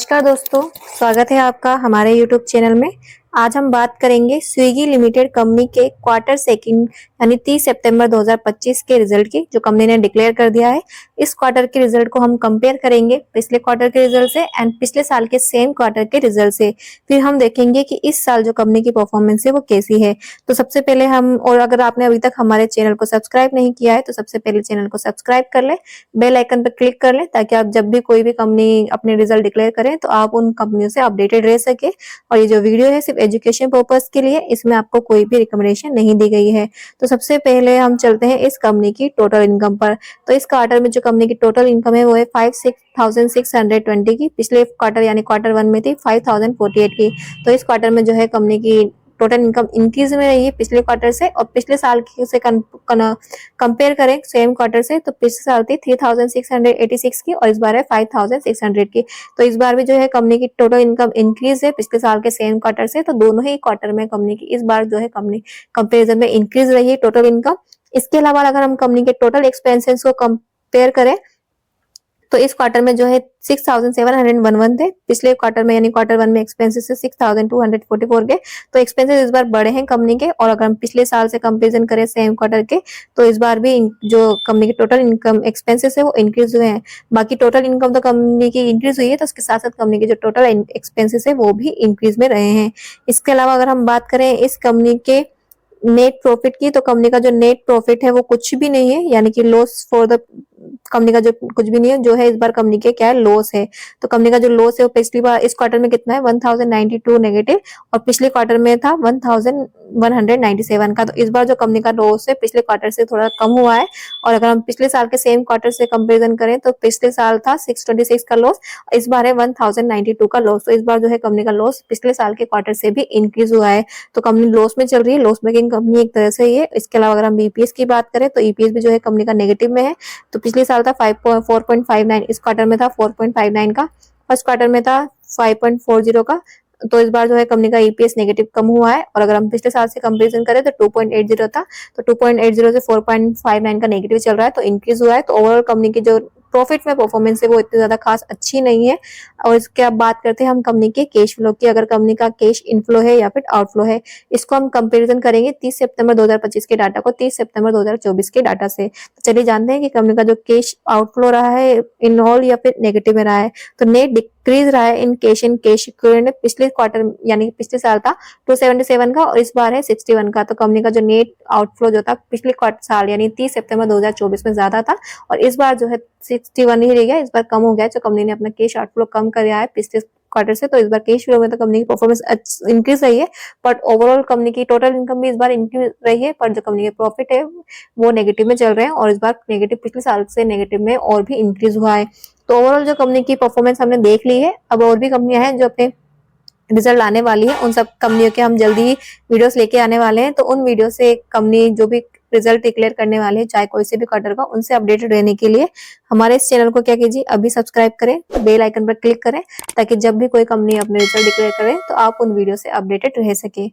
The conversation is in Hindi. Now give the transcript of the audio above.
नमस्कार दोस्तों, स्वागत है आपका हमारे यूट्यूब चैनल में। आज हम बात करेंगे स्विगी लिमिटेड कंपनी के क्वार्टर सेकंड यानी 30 सितंबर 2025 के रिजल्ट की, जो कंपनी ने डिक्लेयर कर दिया है। इस क्वार्टर के रिजल्ट को हम कंपेयर करेंगे पिछले क्वार्टर के रिजल्ट से एंड पिछले साल के सेम क्वार्टर के रिजल्ट से। फिर हम देखेंगे कि इस साल जो कंपनी की परफॉर्मेंस है वो कैसी है। तो सबसे पहले और अगर आपने अभी तक हमारे चैनल को सब्सक्राइब नहीं किया है तो सबसे पहले चैनल को सब्सक्राइब कर ले, बेल आइकन पर क्लिक कर ले, ताकि आप जब भी कोई भी कंपनी अपने रिजल्ट डिक्लेयर करें तो आप उन कंपनियों से अपडेटेड रह सके। और ये जो वीडियो है सिर्फ एजुकेशन पर्पस के लिए, इसमें आपको कोई भी रिकमेंडेशन नहीं दी गई है। तो सबसे पहले हम चलते हैं इस कंपनी की टोटल इनकम पर। तो इस क्वार्टर में जो कंपनी की टोटल इनकम है वो है 56,620 की। पिछले क्वार्टर यानी क्वार्टर वन में थी 5,048 की। तो इस क्वार्टर में जो है कंपनी की टोटल इनकम इंक्रीज में रही है पिछले क्वार्टर से, और पिछले साल से कंपेयर करें सेम क्वार्टर से तो पिछले साल थी 3,686 की और इस बार है 5,600 की। तो इस बार भी जो है कंपनी की टोटल इनकम इंक्रीज है पिछले साल के सेम क्वार्टर से। तो दोनों ही क्वार्टर में कंपनी की इस बार जो है कंपनी कंपेरिजन में इंक्रीज रही है टोटल इनकम। इसके अलावा अगर हम कंपनी के टोटल एक्सपेंसेस को कंपेयर करें तो इस क्वार्टर में जो है 6,711 थे। पिछले क्वार्टर में यानी क्वार्टर वन में एक्सपेंसेस 6,244 के। तो एक्सपेंसेस इस बार बढ़े हैं कंपनी के, और अगर हम पिछले साल से कंपेरिजन करें सेम क्वार्टर के तो इस बार भी जो कंपनी के टोटल इनकम एक्सपेंसेस है वो इंक्रीज हुए हैं। बाकी टोटल इनकम तो कंपनी की इंक्रीज हुई है, तो उसके साथ साथ कंपनी के जो टोटल एक्सपेंसेस है वो भी इंक्रीज में रहे हैं। इसके अलावा अगर हम बात करें इस कंपनी के नेट प्रॉफिट की, तो कंपनी का जो नेट प्रॉफिट है वो कुछ भी नहीं है, यानी कि लॉस फॉर द कंपनी का जो कुछ भी नहीं है, जो है इस बार कंपनी के क्या है लॉस है। तो कंपनी का जो लॉस है वो पिछली बार इस क्वार्टर में कितना है 1092 नेगेटिव, और पिछले क्वार्टर में था 1197 का। तो इस बार जो कंपनी का लॉस है पिछले क्वार्टर से थोड़ा कम हुआ है। और अगर हम पिछले साल के सेम क्वार्टर से कंपेरिजन करें तो पिछले साल था 626 का लॉस, इस बार है 1092 का लॉस। तो इस बार जो है कंपनी का लॉस पिछले साल के क्वार्टर से भी इंक्रीज हुआ है। तो कंपनी लॉस में चल रही है, लॉस मेकिंग कंपनी एक तरह से ही है। इसके अलावा अगर हम ईपीएस की बात करें तो ईपीएस भी जो है कंपनी का नेगेटिव में है। तो पिछले साल था 4.59, इस क्वार्टर में था 4.59 का, फर्स्ट क्वार्टर में था 5.40 का। तो इस बार जो है कंपनी का ईपीएस नेगेटिव कम हुआ है। और अगर हम पिछले साल से कंपैरिजन करें तो 2.80 था, तो 2.80 से 4.59 का नेगेटिव चल रहा है, तो इंक्रीज हुआ है। तो ओवरऑल कंपनी की जो प्रॉफिट में परफॉर्मेंस है वो इतनी ज्यादा खास अच्छी नहीं है। और इसके अब बात करते हैं हम कंपनी के कैश फ्लो की। अगर कंपनी का कैश इनफ्लो है या फिर आउटफ्लो है, इसको हम कंपैरिजन करेंगे 30 सितंबर 2025 के डाटा को 30 सितंबर 2024 के डाटा से। तो चलिए जानते हैं कि कंपनी का जो कैश आउटफ्लो रहा है इन ऑल या फिर नेगेटिव में रहा है। तो नेट डिक्रीज रहा है in cash and cash equivalent. पिछले क्वार्टर यानी पिछले साल था 277 का और इस बार है 61 का। तो कंपनी का जो नेट आउटफ्लो जो था पिछले क्वार्टर साल यानी 30 सितंबर 2024 में ज्यादा था, और इस बार जो है 61 ही रह गया, इस बार कम हो गया। तो कंपनी ने अपना कैश आउटफ्लो कम किया है पिछले क्वार्टर से। तो इस बार कैश फ्लो में तो कंपनी की परफॉर्मेंस इंक्रीज रही है, बट ओवरऑल कंपनी की टोटल इनकम भी इस बार इंक्रीज रही है, पर जो कंपनी के प्रॉफिट है वो नेगेटिव में चल रहे हैं, और इस बार नेगेटिव पिछले साल से नेगेटिव में और भी इंक्रीज हुआ है। तो ओवरऑल जो कंपनी की परफॉर्मेंस हमने देख ली है। अब और भी कंपनियां हैं जो अपने रिजल्ट आने वाली है, उन सब कंपनियों के हम जल्दी ही वीडियोस लेके आने वाले हैं। तो उन वीडियो से कंपनी जो भी रिजल्ट डिक्लेयर करने वाले हैं चाहे कोई से भी क्वार्टर का, उनसे अपडेटेड रहने के लिए हमारे इस चैनल को क्या कीजिए अभी सब्सक्राइब करें, बेल आइकन पर क्लिक करें, ताकि जब भी कोई कंपनी अपने रिजल्ट डिक्लेयर करे तो आप उन वीडियो से अपडेटेड रह सके।